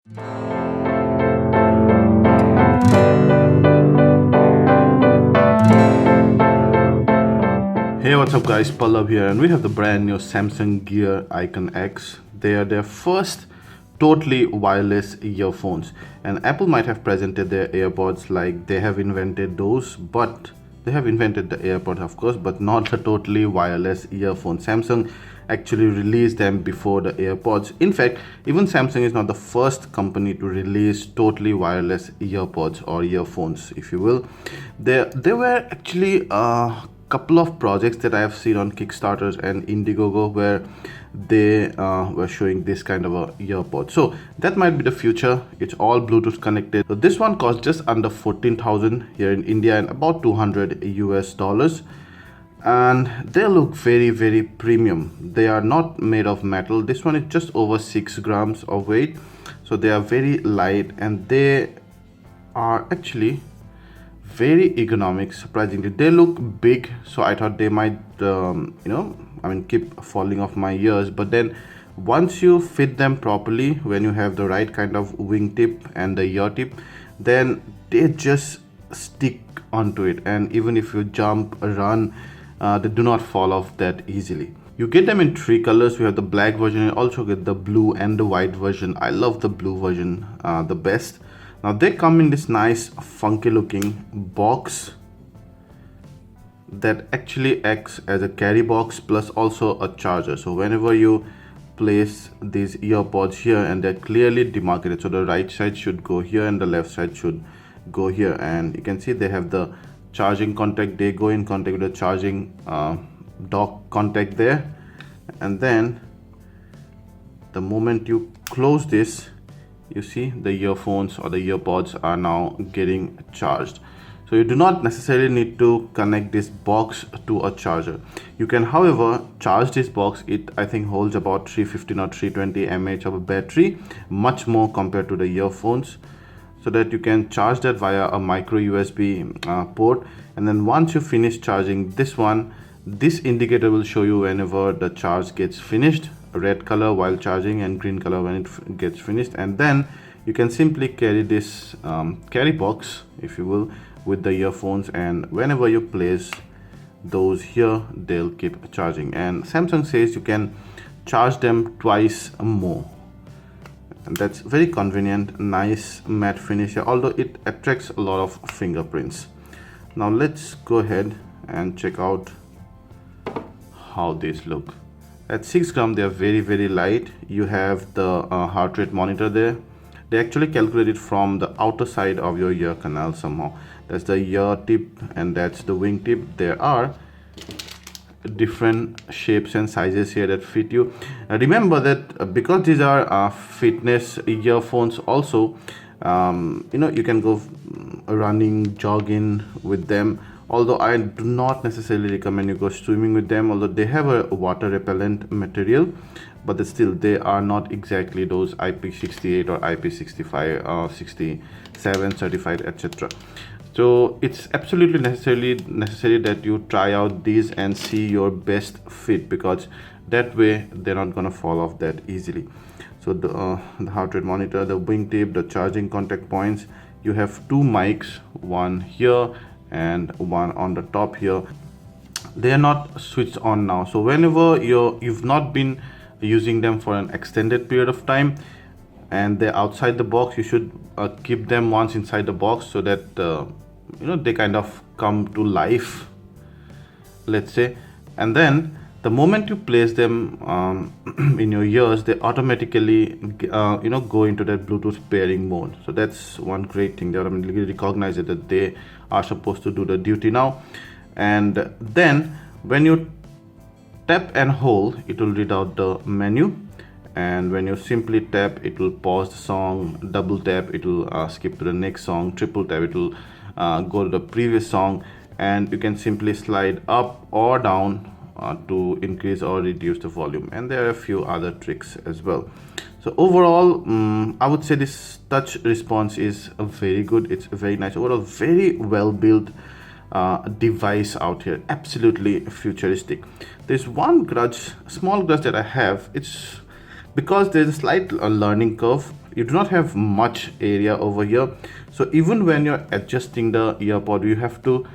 Hey, what's up, guys? Pallav here, and we have the brand new Samsung Gear Icon X. They are their first totally wireless earphones, and Apple might have presented their AirPods like they have invented those, but they have invented the AirPods, of course, but not the totally wireless earphone. Samsung actually released them before the AirPods. In fact, even Samsung is not the first company to release totally wireless earpods or earphones, if you will. There were actually couple of projects that I have seen on Kickstarters and Indiegogo where they were showing this kind of a earpod. So that might be the future. It's all Bluetooth connected. So this one costs just under 14,000 here in India and about 200 US dollars. And they look very, very premium. They are not made of metal. This one is just over 6 grams of weight. So they are very light and they are actually very economic. Surprisingly, they look big, so I thought they might keep falling off my ears, but then once you fit them properly, when you have the right kind of wingtip and the ear tip, then they just stick onto it, and even if you jump, run, they do not fall off that easily. You get them in 3 colors. We have the black version and also get the blue and the white version. I love the blue version the best. Now they come in this nice funky looking box that actually acts as a carry box plus also a charger. So whenever you place these earpods here, and they're clearly demarcated, so the right side should go here and the left side should go here, and you can see they have the charging contact. They go in contact with the charging dock contact there, and then the moment you close this, you see the earphones or the earpods are now getting charged. So you do not necessarily need to connect this box to a charger. You can, however, charge this box. It, I think, holds about 315 or 320 mAh of a battery, much more compared to the earphones, so that you can charge that via a micro USB port. And then once you finish charging this one, this indicator will show you whenever the charge gets finished, red color while charging and green color when it gets finished. And then you can simply carry this carry box, if you will, with the earphones, and whenever you place those here, they'll keep charging. And Samsung says you can charge them twice more, and that's very convenient. Nice matte finish here, although it attracts a lot of fingerprints. Now let's go ahead and check out how these look. At 6 grams, they are very, very light. You have the heart rate monitor there. They actually calculate it from the outer side of your ear canal somehow. That's the ear tip and that's the wing tip. There are different shapes and sizes here that fit you. Remember that because these are fitness earphones also, you can go running, jogging with them. Although I do not necessarily recommend you go swimming with them, although they have a water repellent material, but still they are not exactly those IP68 or IP65 67 certified, etc. So it's absolutely necessary that you try out these and see your best fit, because that way they're not gonna fall off that easily. So the heart rate monitor, the wingtip, the charging contact points. You have 2 mics, one here and one on the top here. They are not switched on now, so whenever you've not been using them for an extended period of time and they're outside the box, you should keep them once inside the box, so that they kind of come to life, let's say. And then the moment you place them in your ears, they automatically go into that Bluetooth pairing mode. So that's one great thing. They automatically recognize it, that they are supposed to do the duty now. And then when you tap and hold, it will read out the menu, and when you simply tap, it will pause the song. Double tap, it will skip to the next song. Triple tap, it will go to the previous song, and you can simply slide up or down to increase or reduce the volume. And there are a few other tricks as well. So overall, I would say this touch response is very good. It's very nice. Overall, very well built device out here. Absolutely futuristic. There's one small grudge that I have. It's because there's a slight learning curve, you do not have much area over here. So even when you're adjusting the earpod, you have to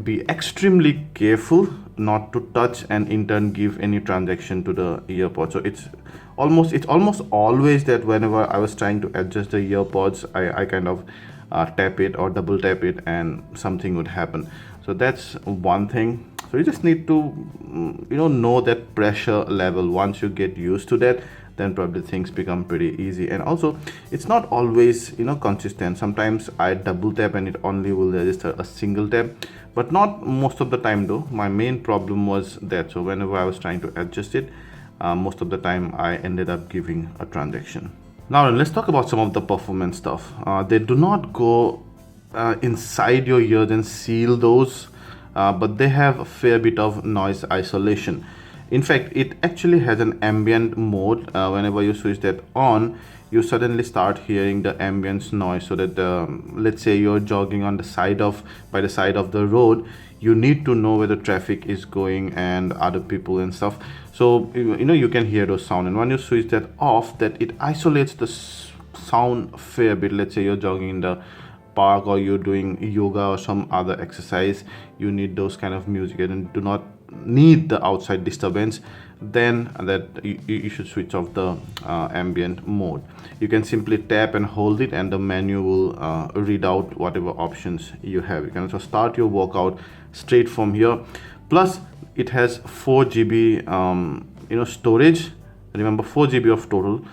be extremely careful not to touch and in turn give any transaction to the earpod. So it's almost always that whenever I was trying to adjust the earpods, I kind of tap it or double tap it and something would happen. So that's one thing. So you just need to know that pressure level. Once you get used to that, then probably things become pretty easy. And also it's not always consistent. Sometimes I double tap and it only will register a single tap, but not most of the time though. My main problem was that, so whenever I was trying to adjust it, most of the time I ended up giving a transaction. Now let's talk about some of the performance stuff. They do not go inside your ears and seal those, but they have a fair bit of noise isolation. In fact, it actually has an ambient mode. Whenever you switch that on, you suddenly start hearing the ambient noise. So that let's say you're jogging on the side of by the side of the road, you need to know where the traffic is going and other people and stuff. So you can hear those sound. And when you switch that off, that it isolates the sound fair bit. Let's say you're jogging in the park or you're doing yoga or some other exercise, you need those kind of music and do not need the outside disturbance, then that you should switch off the ambient mode. You can simply tap and hold it and the menu will read out whatever options you have. You can also start your workout straight from here. Plus it has 4 GB storage. Remember, 4 GB of total.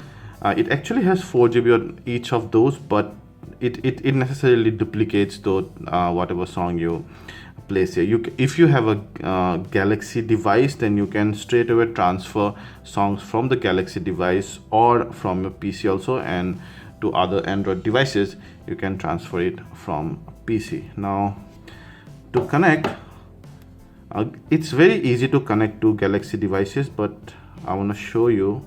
It actually has 4 GB on each of those, but it necessarily duplicates the whatever song you place here. If you have a Galaxy device, then you can straight away transfer songs from the Galaxy device or from your PC also, and to other Android devices you can transfer it from PC. Now to connect, it's very easy to connect to Galaxy devices, but I want to show you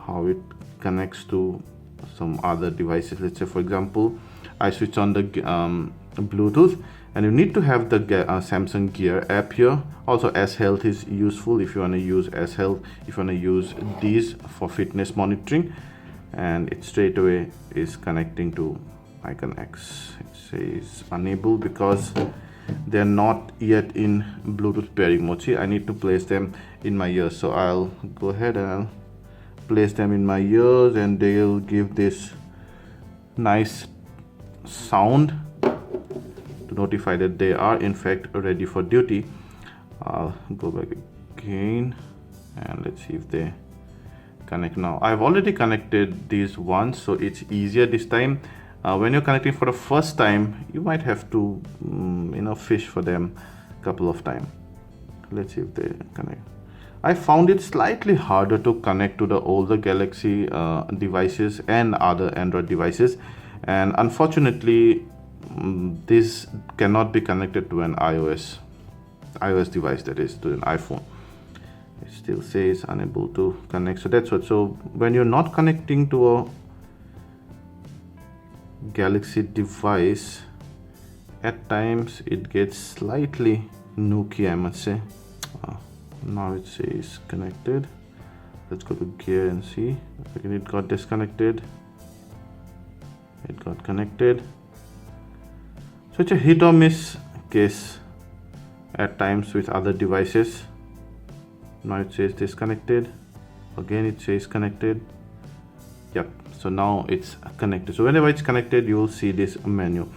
how it connects to some other devices. Let's say for example I switch on the Bluetooth, and you need to have the Samsung Gear app here. Also S Health is useful if you want to use S Health, if you want to use these for fitness monitoring, and it straight away is connecting to Icon X. It says unable because they're not yet in Bluetooth pairing mode. See, I need to place them in my ears, so I'll go ahead and I'll place them in my ears and they'll give this nice sound to notify that they are in fact ready for duty. I'll go back again and let's see if they connect now. I've already connected these once, so it's easier this time. When you're connecting for the first time, you might have to fish for them a couple of times. Let's see if they connect. I found it slightly harder to connect to the older Galaxy devices and other Android devices, and unfortunately this cannot be connected to an iOS device, that is to an iPhone. It still says unable to connect. So that's what. So when you're not connecting to a Galaxy device, at times it gets slightly nooky, I must say. Now it says connected. Let's go to Gear and see. Again, it got disconnected. It got connected. So it's a hit or miss case at times with other devices. Now it says disconnected. Again it says connected. Yep, so now it's connected. So whenever it's connected, you will see this menu.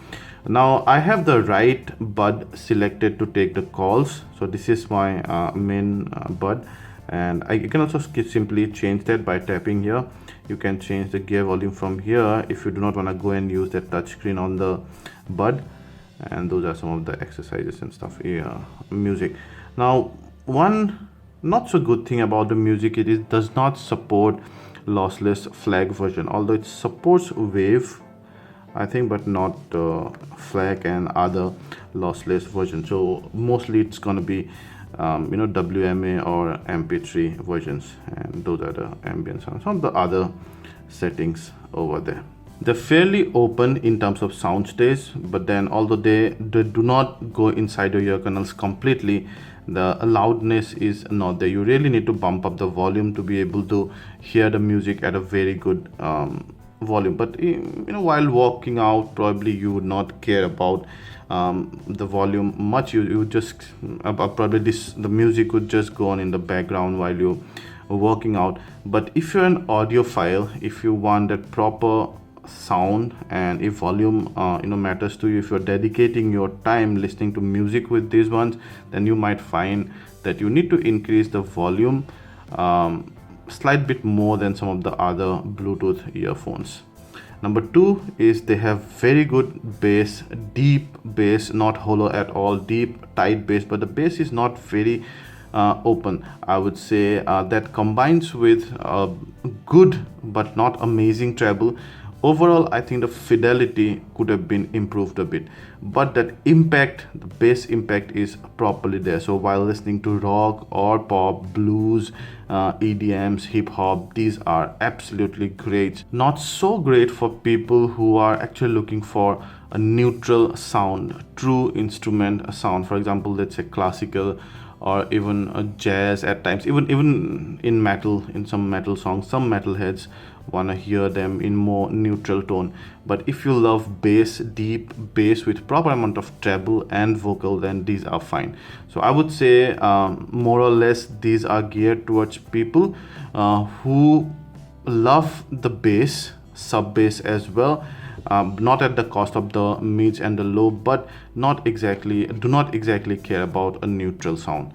Now I have the right bud selected to take the calls. So this is my main bud, and you can also simply change that by tapping here. You can change the gear volume from here if you do not want to go and use that touch screen on the bud. And those are some of the exercises and stuff. Music. Now one not so good thing about the music, it does not support lossless FLAC version, although it supports wave, I think, but not FLAC and other lossless versions. So mostly it's going to be WMA or MP3 versions, and those are the ambient sounds. Some of the other settings over there. They're fairly open in terms of sound stage, but then although they do not go inside your ear canals completely, the loudness is not there. You really need to bump up the volume to be able to hear the music at a very good volume. But while walking out, probably you would not care about the volume much. You just probably the music would just go on in the background while you working out. But if you're an audiophile, if you want that proper sound, and if volume matters to you, if you're dedicating your time listening to music with these ones, then you might find that you need to increase the volume slight bit more than some of the other Bluetooth earphones. Number two is they have very good bass, deep bass, not hollow at all, deep tight bass, but the bass is not very open. I would say that combines with good but not amazing treble. Overall, I think the fidelity could have been improved a bit, but that impact, the bass impact, is properly there. So while listening to rock or pop, blues, EDMs, hip hop, these are absolutely great. Not so great for people who are actually looking for a neutral sound, true instrument sound. For example, let's say classical or even jazz at times, even in metal, in some metal songs, some metalheads want to hear them in more neutral tone. But if you love bass, deep bass with proper amount of treble and vocal, then these are fine. So I would say more or less these are geared towards people who love the bass, sub bass as well, not at the cost of the mids and the low, but do not exactly care about a neutral sound.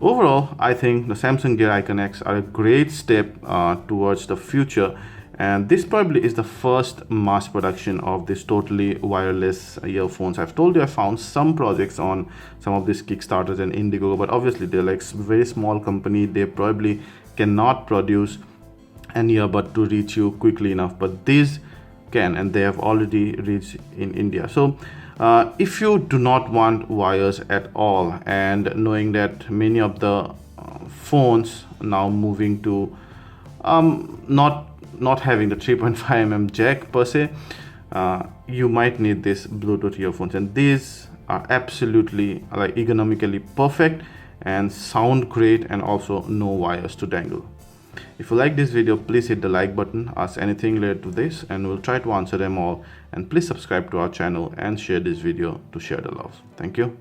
Overall, I think the Samsung Gear Icon X are a great step towards the future, and this probably is the first mass production of this totally wireless earphones. I've told you I found some projects on some of these Kickstarters and Indiegogo, but obviously they're like very small company. They probably cannot produce an earbud to reach you quickly enough, but these can, and they have already reached in India. So if you do not want wires at all, and knowing that many of the phones now moving to not having the 3.5mm jack per se, you might need this Bluetooth earphones, and these are absolutely like ergonomically perfect and sound great, and also no wires to dangle. If you like this video, please hit the like button, ask anything related to this, and we'll try to answer them all. And please subscribe to our channel and share this video to share the love. Thank you.